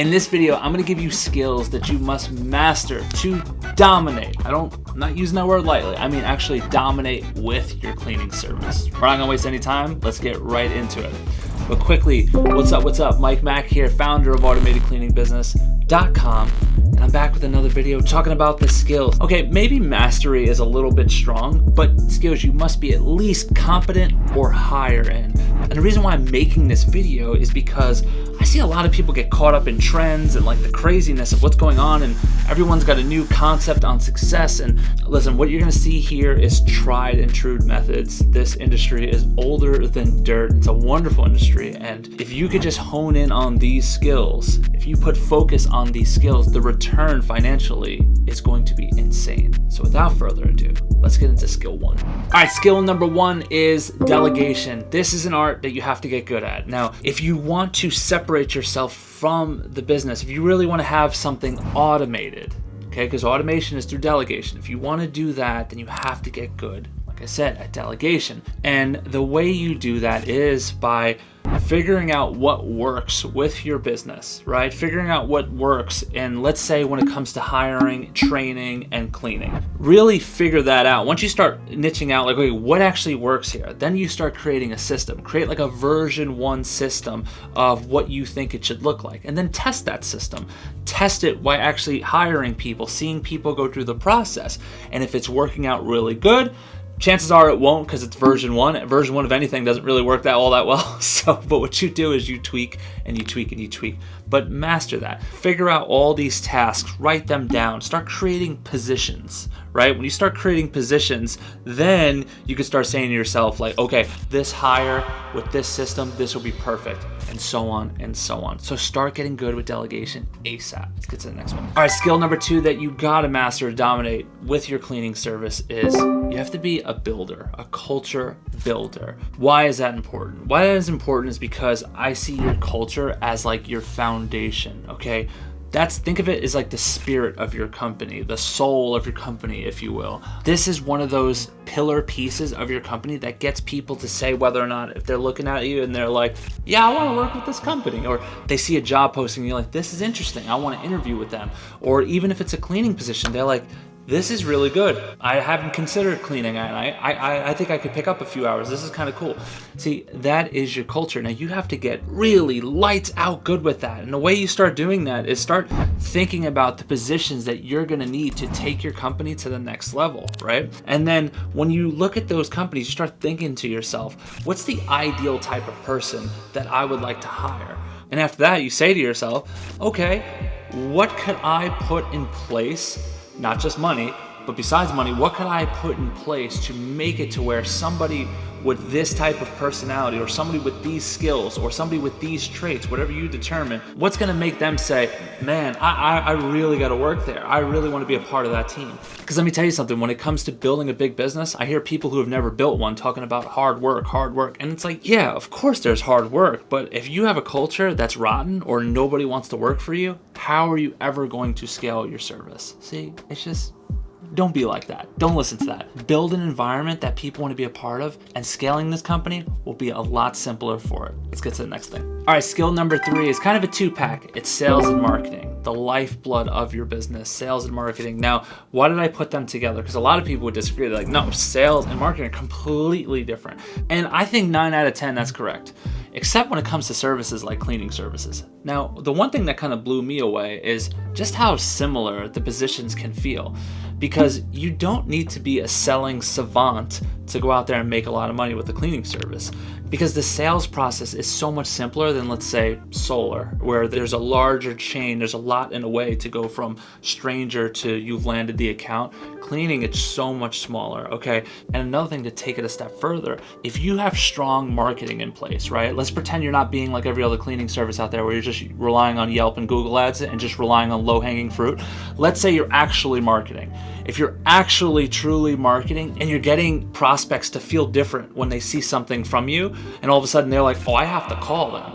In this video, I'm gonna give you skills that you must master to dominate. I'm not using that word lightly. I mean actually dominate with your cleaning service. We're not gonna waste any time. Let's get right into it. But quickly, what's up? Mike Mak here, founder of AutomatedCleaningBusiness.com. And I'm back with another video talking about the skills. Okay, maybe mastery is a little bit strong, but skills you must be at least competent or higher in. And the reason why I'm making this video is because I see a lot of people get caught up in trends and like the craziness of what's going on, and everyone's got a new concept on success. And listen, what you're gonna see here is tried and true methods. This industry is older than dirt. It's a wonderful industry. And if you could just hone in on these skills, if you put focus on these skills, the return financially is going to be insane. So without further ado, let's get into skill one. All right, skill number one is delegation. This is an art that you have to get good at. Now, if you want to separate yourself from the business, if you really want to have something automated, okay, because automation is through delegation. If you want to do that, then you have to get good, like I said, at delegation. And the way you do that is by figuring out what works with your business, right? Figuring out what works. And let's say when it comes to hiring, training, and cleaning, really figure that out. Once you start niching out, like, okay, what actually works here? Then you start creating a system, create like a version 1 system of what you think it should look like. And then test that system. Test it by actually hiring people, seeing people go through the process. And if it's working out really good, chances are it won't, because it's version 1. Version 1 of anything doesn't really work all that well. But what you do is you tweak and you tweak and you tweak. But master that. Figure out all these tasks, write them down, start creating positions, right? When you start creating positions, then you can start saying to yourself, like, okay, this hire with this system, this will be perfect, and so on and so on. So start getting good with delegation ASAP. Let's get to the next one. All right, skill number 2 that you gotta master to dominate with your cleaning service is you have to be a builder, a culture builder. Why is that important? Why that is important is because I see your culture as like your foundation, okay? Think of it as like the spirit of your company, the soul of your company, if you will. This is one of those pillar pieces of your company that gets people to say whether or not, if they're looking at you and they're like, yeah, I want to work with this company, or they see a job posting and you're like, this is interesting, I want to interview with them. Or even if it's a cleaning position, they're like, this is really good. I haven't considered cleaning, and I think I could pick up a few hours. This is kind of cool. See, that is your culture. Now you have to get really lights out good with that. And the way you start doing that is start thinking about the positions that you're gonna need to take your company to the next level, right? And then when you look at those companies, you start thinking to yourself, what's the ideal type of person that I would like to hire? And after that, you say to yourself, okay, what could I put in place? Not just money, but besides money, what could I put in place to make it to where somebody with this type of personality, or somebody with these skills, or somebody with these traits, whatever you determine, what's gonna make them say, man, I really gotta work there. I really wanna be a part of that team. Because let me tell you something, when it comes to building a big business, I hear people who have never built one talking about hard work. And it's like, yeah, of course there's hard work, but if you have a culture that's rotten or nobody wants to work for you, how are you ever going to scale your service? See, it's just, don't be like that. Don't listen to that. Build an environment that people want to be a part of, and scaling this company will be a lot simpler for it. Let's get to the next thing. All right, skill number 3 is kind of a 2-pack. It's sales and marketing, the lifeblood of your business, sales and marketing. Now, why did I put them together? Because a lot of people would disagree. They're like, no, sales and marketing are completely different. And I think 9 out of 10, that's correct, except when it comes to services like cleaning services. Now, the one thing that kind of blew me away is just how similar the positions can feel, because you don't need to be a selling savant to go out there and make a lot of money with the cleaning service, because the sales process is so much simpler than, let's say, solar, where there's a larger chain, there's a lot in a way to go from stranger to you've landed the account. Cleaning, it's so much smaller, okay? And another thing, to take it a step further, if you have strong marketing in place, right? Let's pretend you're not being like every other cleaning service out there where you're just relying on Yelp and Google ads and just relying on low-hanging fruit. Let's say you're actually marketing. If you're actually truly marketing and you're getting prospects to feel different when they see something from you, and all of a sudden they're like, oh, I have to call them.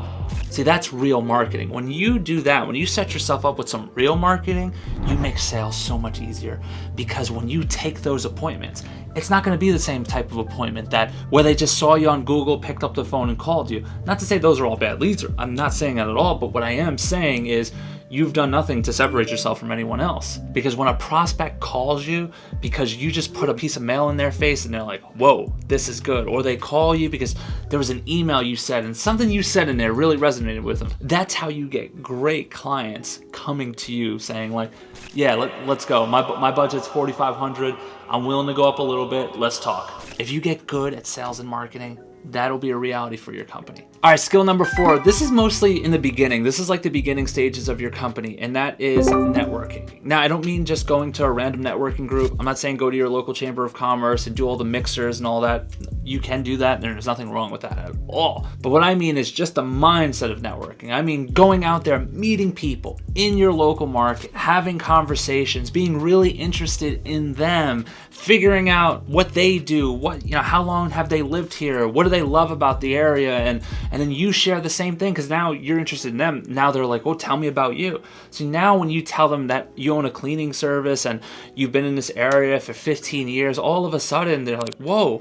See, that's real marketing. When you do that, when you set yourself up with some real marketing, you make sales so much easier, because when you take those appointments, it's not going to be the same type of appointment that where they just saw you on Google, picked up the phone and called you. Not to say those are all bad leads. I'm not saying that at all, but what I am saying is you've done nothing to separate yourself from anyone else. Because when a prospect calls you because you just put a piece of mail in their face and they're like, whoa, this is good. Or they call you because there was an email you said and something you said in there really resonated with them. That's how you get great clients coming to you saying like, yeah, let's go. My budget's $4,500. I'm willing to go up a little bit. Let's talk. If you get good at sales and marketing, that'll be a reality for your company. All right, skill number 4. This is mostly in the beginning. This is like the beginning stages of your company, and that is networking. Now, I don't mean just going to a random networking group. I'm not saying go to your local chamber of commerce and do all the mixers and all that. You can do that, and there's nothing wrong with that at all. But what I mean is just the mindset of networking. I mean going out there, meeting people in your local market, having conversations, being really interested in them, figuring out what they do, how long have they lived here, what do they love about the area, and then you share the same thing because now you're interested in them. Now they're like, well, tell me about you. So now when you tell them that you own a cleaning service and you've been in this area for 15 years, all of a sudden they're like, whoa,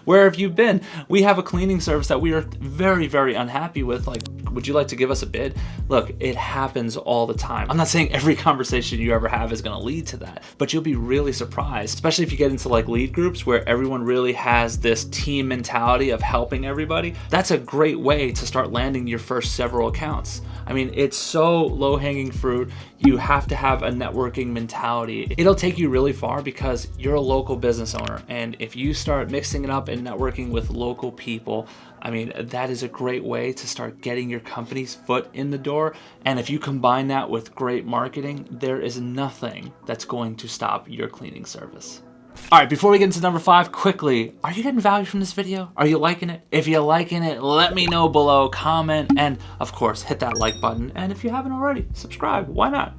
where have you been? We have a cleaning service that we are very, very unhappy with. Like, would you like to give us a bid? Look, it happens all the time. I'm not saying every conversation you ever have is going to lead to that, but you'll be really surprised, especially if you get into like lead groups where everyone really has this team mentality of helping everybody. That's a great way to start landing your first several accounts. I mean, it's so low-hanging fruit. You have to have a networking mentality. It'll take you really far because you're a local business owner, and if you start mixing it up and networking with local people, I mean, that is a great way to start getting your company's foot in the door. And if you combine that with great marketing, there is nothing that's going to stop your cleaning service. All right, before we get into number 5, quickly, are you getting value from this video? Are you liking it? If you're liking it, let me know below, comment, and of course, hit that like button. And if you haven't already, subscribe. Why not?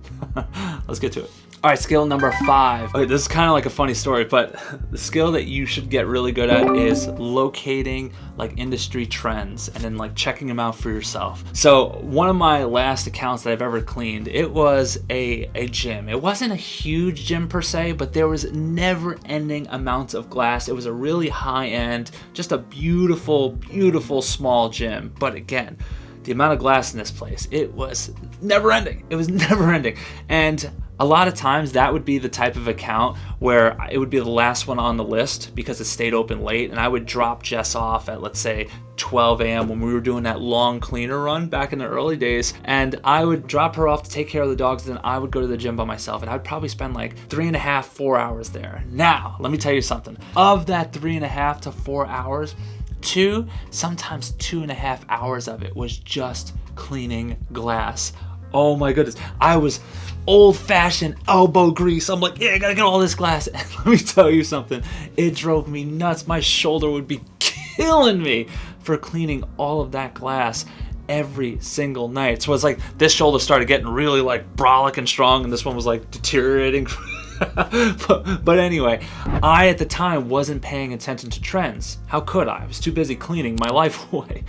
Let's get to it. All right, skill number 5. Okay, this is kind of like a funny story, but the skill that you should get really good at is locating like industry trends and then like checking them out for yourself. So one of my last accounts that I've ever cleaned, it was a gym. It wasn't a huge gym per se, but there was never ending amounts of glass. It was a really high end, just a beautiful, beautiful small gym. But again, the amount of glass in this place, it was never ending. It was never ending. And a lot of times that would be the type of account where it would be the last one on the list because it stayed open late, and I would drop Jess off at, let's say, 12 a.m. when we were doing that long cleaner run back in the early days, and I would drop her off to take care of the dogs, and then I would go to the gym by myself, and I'd probably spend like 3.5, 4 hours there. Now, let me tell you something. Of that 3.5 to 4 hours, 2, sometimes 2.5 hours of it was just cleaning glass. Oh my goodness. I was old-fashioned elbow grease. I'm like, yeah, I gotta get all this glass. And let me tell you something. It drove me nuts. My shoulder would be killing me for cleaning all of that glass every single night. So it's like this shoulder started getting really like brolic and strong, and this one was like deteriorating. But anyway, I at the time wasn't paying attention to trends. How could I? I was too busy cleaning my life away.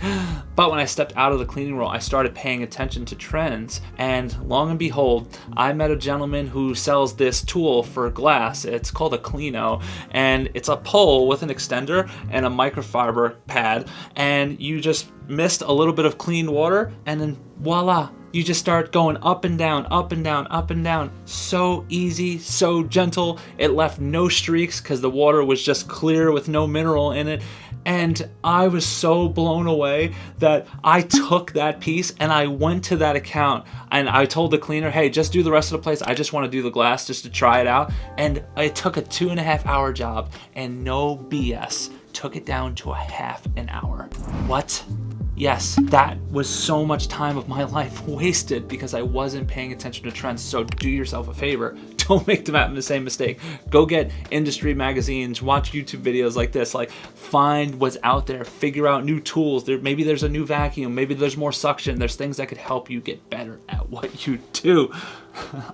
But when I stepped out of the cleaning role, I started paying attention to trends, and long and behold, I met a gentleman who sells this tool for glass. It's called a Cleano, and it's a pole with an extender and a microfiber pad, and you just mist a little bit of clean water, and then voila, you just start going up and down, up and down, up and down. So easy, so gentle. It left no streaks because the water was just clear with no mineral in it. And I was so blown away that I took that piece and I went to that account and I told the cleaner, hey, just do the rest of the place. I just want to do the glass just to try it out. And I took a 2.5 hour job, and no BS, took it down to a half an hour. What? Yes, that was so much time of my life wasted because I wasn't paying attention to trends. So do yourself a favor. Don't make the same mistake. Go get industry magazines, watch YouTube videos like this, like find what's out there, figure out new tools. Maybe there's a new vacuum, maybe there's more suction. There's things that could help you get better at what you do.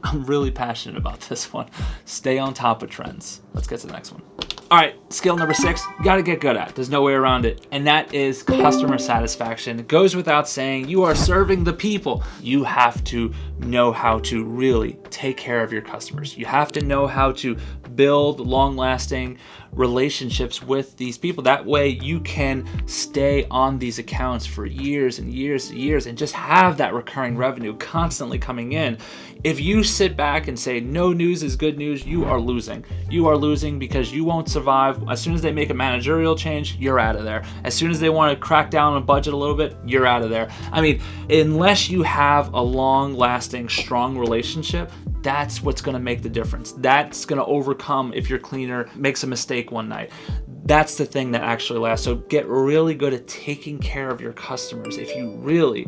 I'm really passionate about this one. Stay on top of trends. Let's get to the next one. All right, skill number 6, you gotta get good at. There's no way around it. And that is customer satisfaction. It goes without saying, you are serving the people. You have to know how to really take care of your customers. You have to know how to build long-lasting relationships with these people. That way you can stay on these accounts for years and years and years and just have that recurring revenue constantly coming in. If you sit back and say no news is good news, you are losing. You are losing because you won't survive. As soon as they make a managerial change, you're out of there. As soon as they want to crack down on budget a little bit, you're out of there. I mean, unless you have a long-lasting, strong relationship, that's what's going to make the difference. That's going to overcome if your cleaner makes a mistake one night. That's the thing that actually lasts. So get really good at taking care of your customers if you really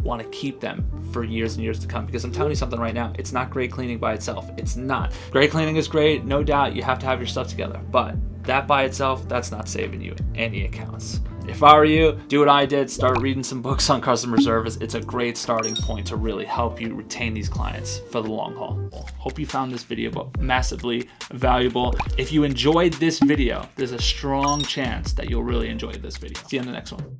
want to keep them for years and years to come. Because I'm telling you something right now, it's not great cleaning by itself. It's not. Great cleaning is great, no doubt. You have to have your stuff together. But that by itself, that's not saving you any accounts. If I were you, do what I did, start reading some books on customer service. It's a great starting point to really help you retain these clients for the long haul. Hope you found this video massively valuable. If you enjoyed this video, there's a strong chance that you'll really enjoy this video. See you in the next one.